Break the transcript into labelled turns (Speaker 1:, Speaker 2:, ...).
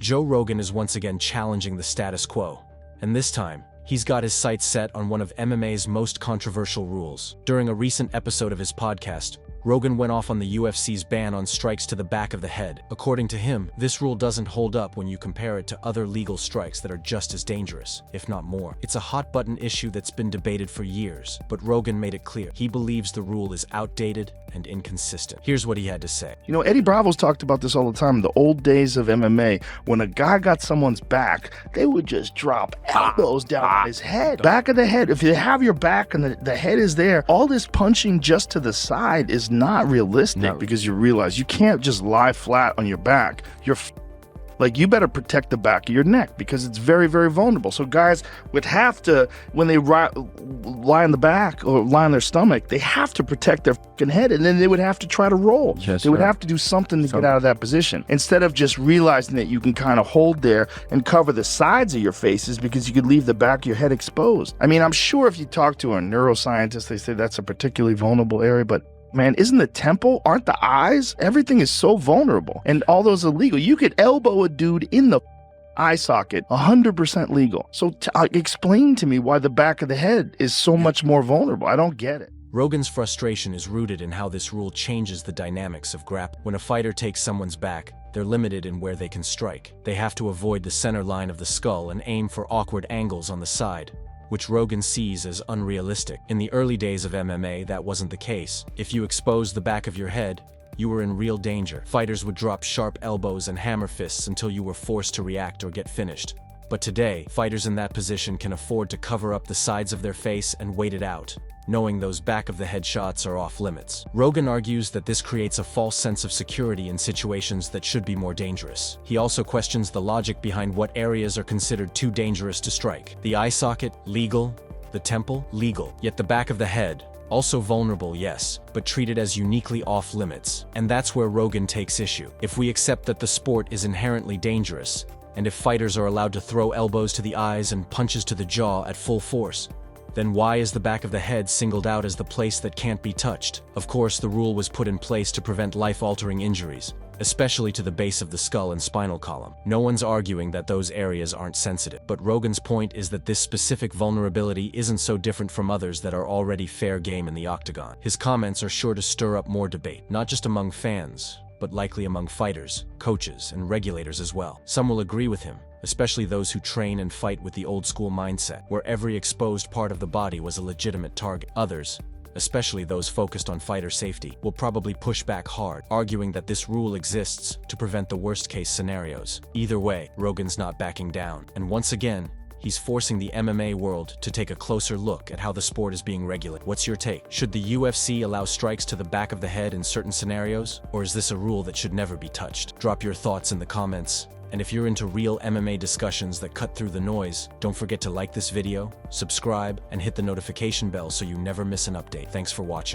Speaker 1: Joe Rogan is once again challenging the status quo, and this time, he's got his sights set on one of MMA's most controversial rules. During a recent episode of his podcast, Rogan went off on the UFC's ban on strikes to the back of the head. According to him, this rule doesn't hold up when you compare it to other legal strikes that are just as dangerous, if not more. It's a hot-button issue that's been debated for years, but Rogan made it clear he believes the rule is outdated and inconsistent. Here's what he had to say.
Speaker 2: You know, Eddie Bravo's talked about this all the time. The old days of MMA, when a guy got someone's back, they would just drop elbows down on his head. Back of the head. If you have your back and the head is there, all this punching just to the side is not realistic because you realize you can't just lie flat on your back. Like, you better protect the back of your neck because it's very, very vulnerable. So guys would have to, when they lie on the back or lie on their stomach, they have to protect their fucking head, and then they would have to try to roll.
Speaker 3: Yes,
Speaker 2: they would have to do something to get out of that position, instead of just realizing that you can kind of hold there and cover the sides of your faces because you could leave the back of your head exposed. I mean, I'm sure if you talk to a neuroscientist, they say that's a particularly vulnerable area, but man, isn't the temple, aren't the eyes? Everything is so vulnerable, and all those illegal. You could elbow a dude in the eye socket, 100% legal. So explain to me why the back of the head is so much more vulnerable. I don't get it.
Speaker 1: Rogan's frustration is rooted in how this rule changes the dynamics of grappling. When a fighter takes someone's back, they're limited in where they can strike. They have to avoid the center line of the skull and aim for awkward angles on the side, which Rogan sees as unrealistic. In the early days of MMA, that wasn't the case. If you exposed the back of your head, you were in real danger. Fighters would drop sharp elbows and hammer fists until you were forced to react or get finished. But today, fighters in that position can afford to cover up the sides of their face and wait it out, knowing those back-of-the-head shots are off limits. Rogan argues that this creates a false sense of security in situations that should be more dangerous. He also questions the logic behind what areas are considered too dangerous to strike. The eye socket, legal. The temple, legal. Yet the back of the head, also vulnerable, yes, but treated as uniquely off-limits. And that's where Rogan takes issue. If we accept that the sport is inherently dangerous, and if fighters are allowed to throw elbows to the eyes and punches to the jaw at full force, then why is the back of the head singled out as the place that can't be touched? Of course, the rule was put in place to prevent life-altering injuries, especially to the base of the skull and spinal column. No one's arguing that those areas aren't sensitive, but Rogan's point is that this specific vulnerability isn't so different from others that are already fair game in the octagon. His comments are sure to stir up more debate, not just among fans, but likely among fighters, coaches, and regulators as well. Some will agree with him, especially those who train and fight with the old-school mindset, where every exposed part of the body was a legitimate target. Others, especially those focused on fighter safety, will probably push back hard, arguing that this rule exists to prevent the worst-case scenarios. Either way, Rogan's not backing down, and once again, he's forcing the MMA world to take a closer look at how the sport is being regulated. What's your take? Should the UFC allow strikes to the back of the head in certain scenarios, or is this a rule that should never be touched? Drop your thoughts in the comments. And if you're into real MMA discussions that cut through the noise, don't forget to like this video, subscribe, and hit the notification bell so you never miss an update. Thanks for watching.